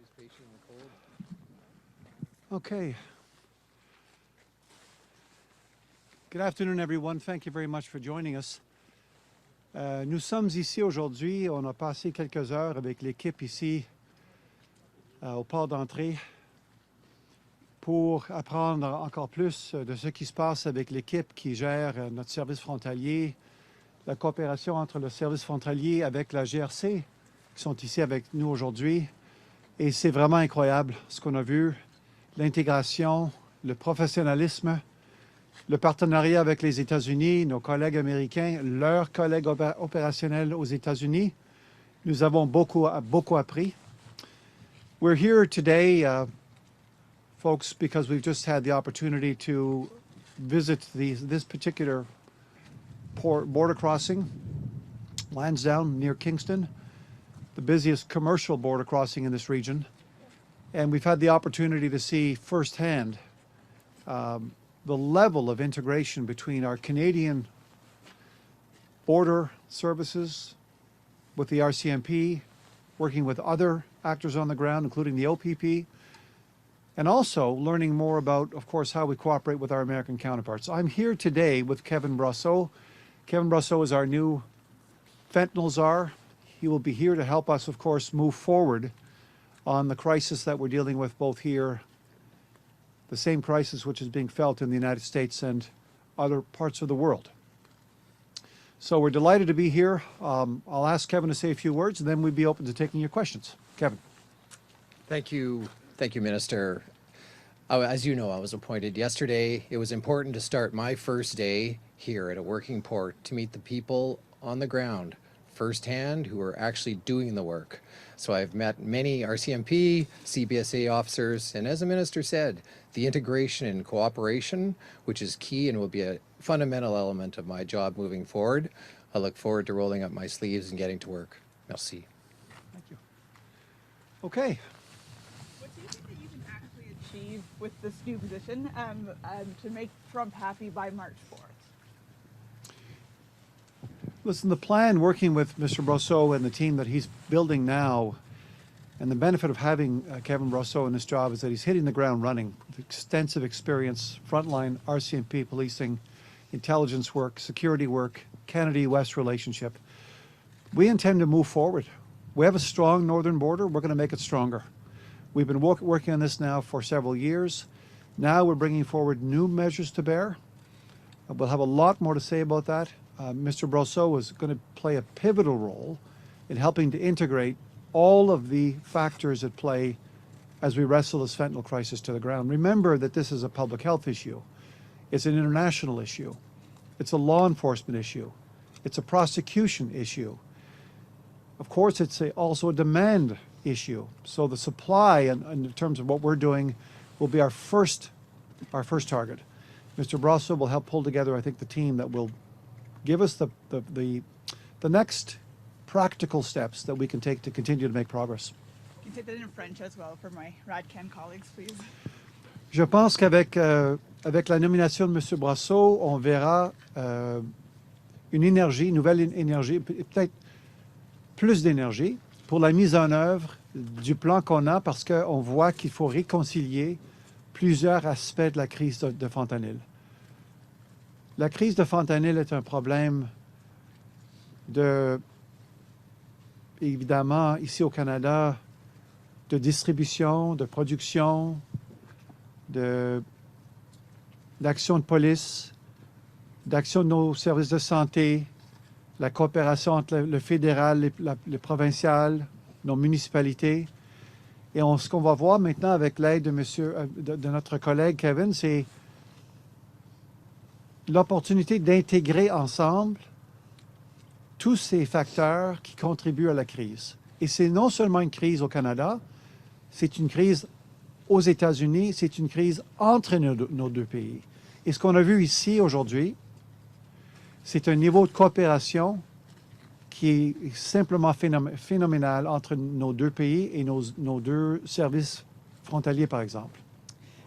Everybody's patient in the cold. Okay. Good afternoon, everyone. Thank you very much for joining us. Nous sommes ici aujourd'hui. On a passé quelques heures avec l'équipe ici au port d'entrée pour apprendre encore plus de ce qui se passe avec l'équipe qui gère notre service frontalier, la coopération entre le service frontalier avec la GRC, qui sont ici avec nous aujourd'hui. Et c'est vraiment incroyable ce qu'on a vu, l'intégration, le professionnalisme, le partenariat avec les États-Unis, nos collègues américains, leurs collègues opérationnels aux États-Unis. Nous avons beaucoup appris. We're here today, folks, because we've just had the opportunity to visit this particular border crossing, Lansdowne near Kingston, the busiest commercial border crossing in this region. And we've had the opportunity to see firsthand the level of integration between our Canadian border services with the RCMP, working with other actors on the ground, including the OPP, and also learning more about, of course, how we cooperate with our American counterparts. I'm here today with Kevin Brosseau. Kevin Brosseau is our new fentanyl czar. He will be here to help us, of course, move forward on the crisis that we're dealing with both here, the same crisis which is being felt in the United States and other parts of the world. So we're delighted to be here. I'll ask Kevin to say a few words, and then we'd be open to taking your questions. Kevin. Thank you, Minister. As you know, I was appointed yesterday. It was important to start my first day here at a working port to meet the people on the ground firsthand who are actually doing the work. So I've met many RCMP, CBSA officers, and as the Minister said, the integration and cooperation, which is key and will be a fundamental element of my job moving forward. I look forward to rolling up my sleeves and getting to work. Merci. Thank you. Okay. What do you think that you can actually achieve with this new position to make Trump happy by March 4th? Listen, the plan working with Mr. Brosseau and the team that he's building now, and the benefit of having Kevin Brosseau in this job is that he's hitting the ground running with extensive experience, frontline RCMP policing, intelligence work, security work, Canada-US relationship. We intend to move forward. We have a strong northern border. We're going to make it stronger. We've been working on this now for several years. Now we're bringing forward new measures to bear. We'll have a lot more to say about that. Mr. Brosseau is going to play a pivotal role in helping to integrate all of the factors at play as we wrestle this fentanyl crisis to the ground. Remember that this is a public health issue. It's an international issue. It's a law enforcement issue. It's a prosecution issue. Of course, it's also a demand issue. So the supply, in terms of what we're doing, will be our first target. Mr. Brosseau will help pull together, I think, the team that will give us the next practical steps that we can take to continue to make progress. Can you take that in French as well for my RADCAN colleagues, please? Je pense qu'avec avec la nomination de M. Brosseau, on verra une nouvelle énergie, peut-être plus d'énergie pour la mise en œuvre du plan qu'on a, parce qu'on voit qu'il faut réconcilier plusieurs aspects de la crise de fentanyl. La crise de fentanyl est un problème évidemment, ici au Canada, de distribution, de production, d'action de police, d'action de nos services de santé, la coopération entre le fédéral, le provincial, nos municipalités. Et ce qu'on va voir maintenant avec l'aide de notre collègue Kevin, c'est l'opportunité d'intégrer ensemble tous ces facteurs qui contribuent à la crise. Et c'est non seulement une crise au Canada, c'est une crise aux États-Unis, c'est une crise entre nos deux pays. Et ce qu'on a vu ici aujourd'hui, c'est un niveau de coopération qui est simplement phénoménal entre nos deux pays et nos deux services frontaliers, par exemple.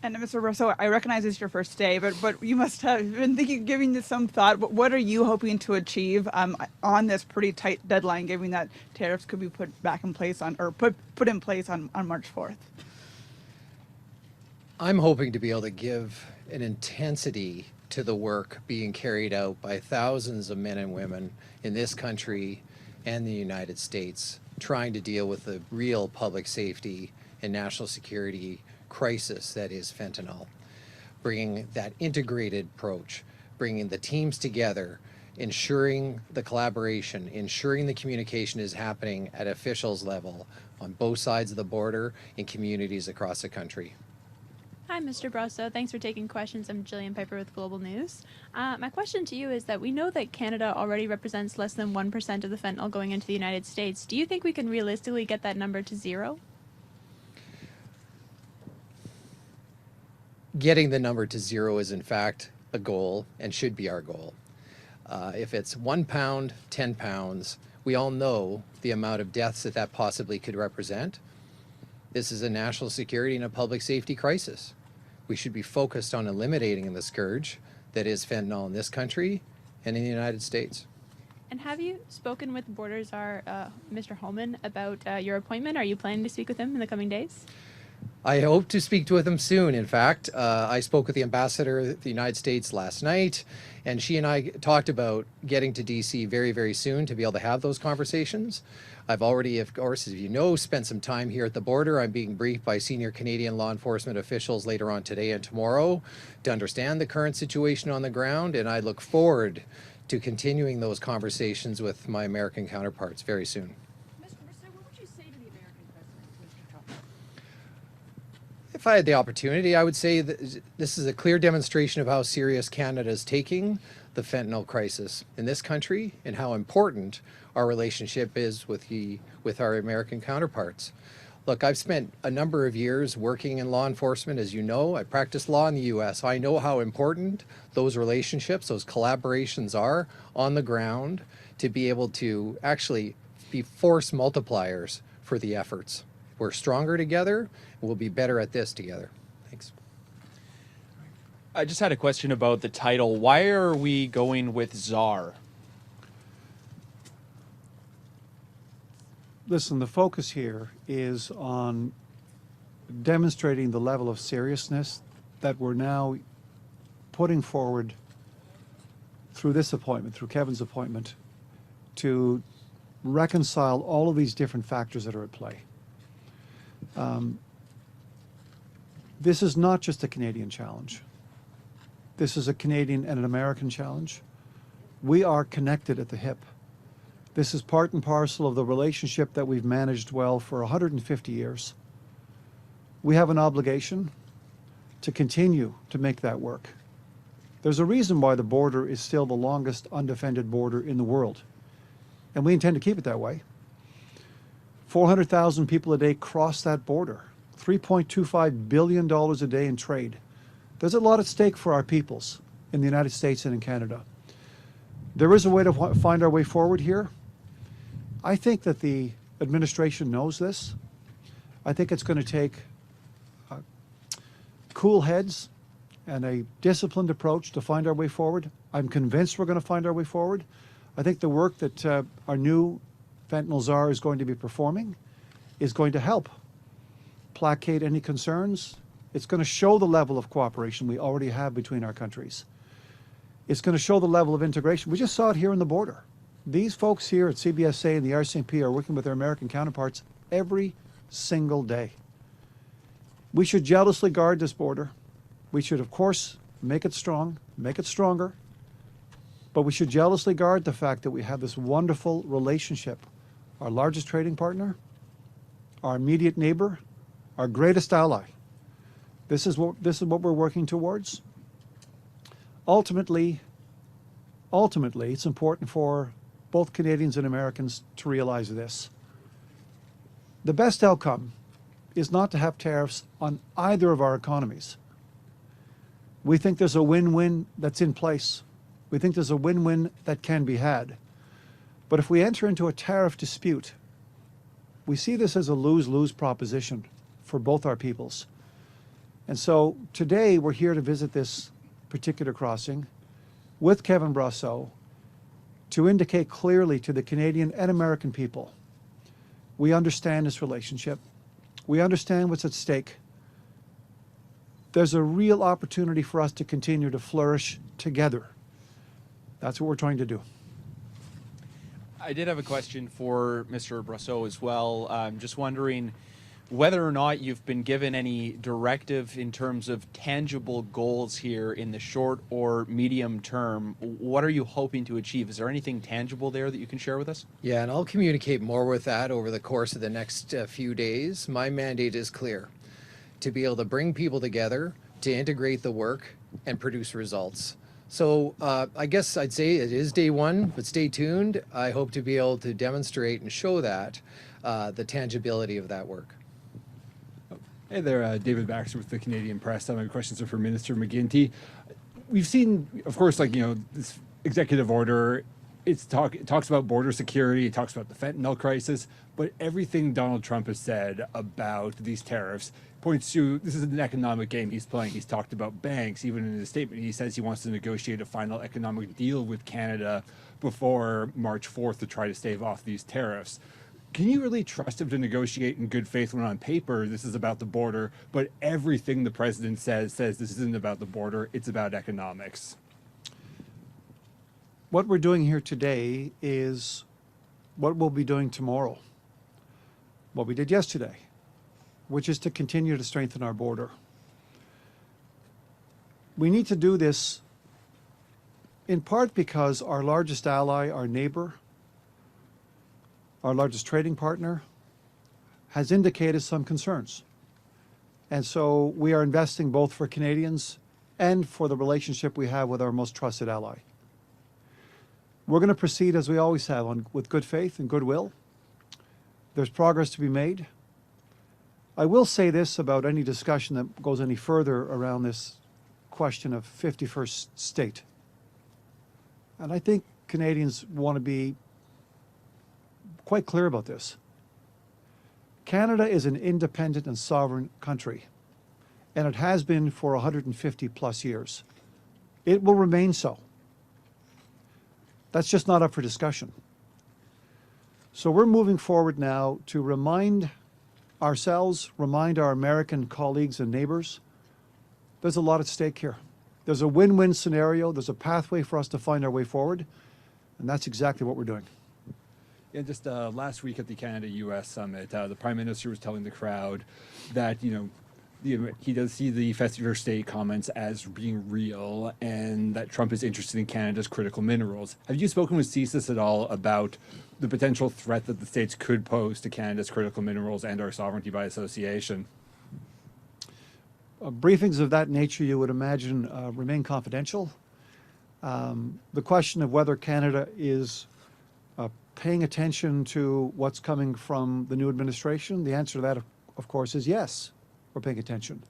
And Mr. Brosseau, I recognize it's your first day, but you must have been giving this some thought. What are you hoping to achieve on this pretty tight deadline, given that tariffs could be put back in place put in place on March 4th? I'm hoping to be able to give an intensity to the work being carried out by thousands of men and women in this country and the United States, trying to deal with the real public safety and national security crisis that is fentanyl. Bringing that integrated approach, bringing the teams together, ensuring the collaboration, ensuring the communication is happening at officials level on both sides of the border in communities across the country. Hi, Mr. Brosseau. Thanks for taking questions. I'm Jillian Piper with Global News. My question to you is that we know that Canada already represents less than 1% of the fentanyl going into the United States. Do you think we can realistically get that number to zero? Getting the number to zero is in fact a goal and should be our goal. If it's 1 pound, 10 pounds, we all know the amount of deaths that possibly could represent. This is a national security and a public safety crisis. We should be focused on eliminating the scourge that is fentanyl in this country and in the United States. And have you spoken with Border Czar, Mr. Holman, about your appointment? Are you planning to speak with him in the coming days? I hope to speak with him soon. In fact, I spoke with the ambassador of the United States last night, and she and I talked about getting to DC very, very soon to be able to have those conversations. I've already, of course, as you know, spent some time here at the border. I'm being briefed by senior Canadian law enforcement officials later on today and tomorrow to understand the current situation on the ground, and I look forward to continuing those conversations with my American counterparts very soon. Mr. Brosseau, what would you say to the American President, Mr. Trump? If I had the opportunity, I would say that this is a clear demonstration of how serious Canada is taking the fentanyl crisis in this country and how important our relationship is with our American counterparts. Look, I've spent a number of years working in law enforcement, as you know. I practiced law in the US. So I know how important those relationships, those collaborations are on the ground to be able to actually be force multipliers for the efforts. We're stronger together, and we'll be better at this together. Thanks. I just had a question about the title. Why are we going with czar? Listen, the focus here is on demonstrating the level of seriousness that we're now putting forward through this appointment, through Kevin's appointment, to reconcile all of these different factors that are at play. This is not just a Canadian challenge. This is a Canadian and an American challenge. We are connected at the hip. This is part and parcel of the relationship that we've managed well for 150 years. We have an obligation to continue to make that work. There's a reason why the border is still the longest undefended border in the world, and we intend to keep it that way. 400,000 people a day cross that border, $3.25 billion a day in trade. There's a lot at stake for our peoples in the United States and in Canada. There is a way to find our way forward here. I think that the administration knows this. I think it's going to take cool heads and a disciplined approach to find our way forward. I'm convinced we're going to find our way forward. I think the work that our new fentanyl czar is going to be performing is going to help placate any concerns. It's going to show the level of cooperation we already have between our countries. It's going to show the level of integration. We just saw it here in the border. These folks here at CBSA and the RCMP are working with their American counterparts every single day. We should jealously guard this border. We should, of course, make it strong, make it stronger, but we should jealously guard the fact that we have this wonderful relationship. Our largest trading partner, our immediate neighbor, our greatest ally. This is what we're working towards. Ultimately, it's important for both Canadians and Americans to realize this. The best outcome is not to have tariffs on either of our economies. We think there's a win-win that's in place. We think there's a win-win that can be had. But if we enter into a tariff dispute, we see this as a lose-lose proposition for both our peoples. And so today we're here to visit this particular crossing with Kevin Brosseau to indicate clearly to the Canadian and American people, we understand this relationship. We understand what's at stake. There's a real opportunity for us to continue to flourish together. That's what we're trying to do. I did have a question for Mr. Brosseau as well. Just wondering whether or not you've been given any directive in terms of tangible goals here in the short or medium term. What are you hoping to achieve? Is there anything tangible there that you can share with us? Yeah, and I'll communicate more with that over the course of the next few days. My mandate is clear: to be able to bring people together, to integrate the work, and produce results. So I guess I'd say it is day one, but stay tuned. I hope to be able to demonstrate and show that, the tangibility of that work. Hey there, David Baxter with the Canadian Press. My questions are for Minister McGuinty. We've seen, of course, this executive order. It talks about border security. It talks about the fentanyl crisis. But everything Donald Trump has said about these tariffs points to this is an economic game he's playing. He's talked about banks. Even in his statement, he says he wants to negotiate a final economic deal with Canada before March 4th to try to stave off these tariffs. Can you really trust him to negotiate in good faith when on paper this is about the border, but everything the president says this isn't about the border, it's about economics? What we're doing here today is what we'll be doing tomorrow, what we did yesterday, which is to continue to strengthen our border. We need to do this in part because our largest ally, our neighbor, our largest trading partner, has indicated some concerns. And so we are investing both for Canadians and for the relationship we have with our most trusted ally. We're going to proceed as we always have with good faith and goodwill. There's progress to be made. I will say this about any discussion that goes any further around this question of 51st state. And I think Canadians want to be quite clear about this. Canada is an independent and sovereign country, and it has been for 150 plus years. It will remain so. That's just not up for discussion. So we're moving forward now to remind ourselves, remind our American colleagues and neighbors, there's a lot at stake here. There's a win-win scenario. There's a pathway for us to find our way forward, and that's exactly what we're doing. Yeah, just last week at the Canada-U.S. summit, the Prime Minister was telling the crowd that, he does see the Festival State comments as being real and that Trump is interested in Canada's critical minerals. Have you spoken with CSIS at all about the potential threat that the states could pose to Canada's critical minerals and our sovereignty by association? Briefings of that nature, you would imagine, remain confidential. The question of whether Canada is paying attention to what's coming from the new administration, the answer to that, of course, is yes, we're paying attention.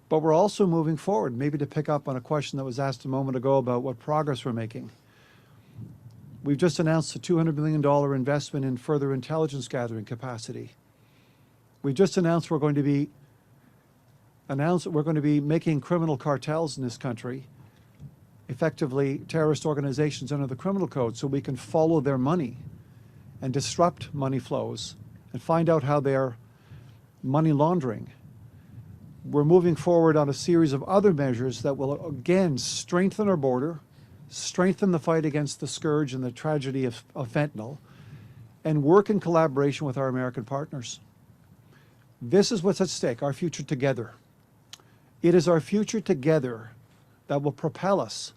But we're also moving forward, maybe to pick up on a question that was asked a moment ago about what progress we're making. We've just announced a $200 million investment in further intelligence gathering capacity. We've just announced we're going to be making criminal cartels in this country effectively terrorist organizations under the criminal code so we can follow their money and disrupt money flows and find out how they're money laundering. We're moving forward on a series of other measures that will again strengthen our border, strengthen the fight against the scourge and the tragedy of fentanyl, and work in collaboration with our American partners. This is what's at stake, our future together. It is our future together that will propel us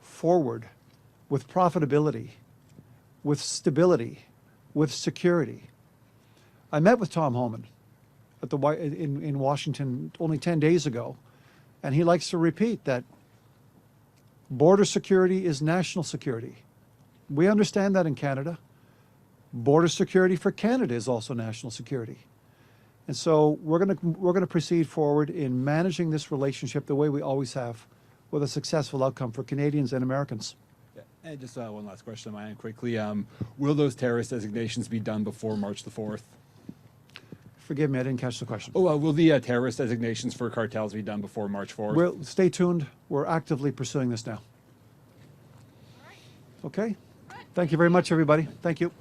forward with profitability, with stability, with security. I met with Tom Homan at in Washington only 10 days ago, and he likes to repeat that border security is national security. We understand that in Canada. Border security for Canada is also national security. And so we're going to proceed forward in managing this relationship the way we always have, with a successful outcome for Canadians and Americans. Yeah. And just one last question on my end quickly. Will those terrorist designations be done before March the 4th? Forgive me, I didn't catch the question. Oh, will the terrorist designations for cartels be done before March 4th? Well, stay tuned. We're actively pursuing this now. Okay? Thank you very much, everybody. Thank you.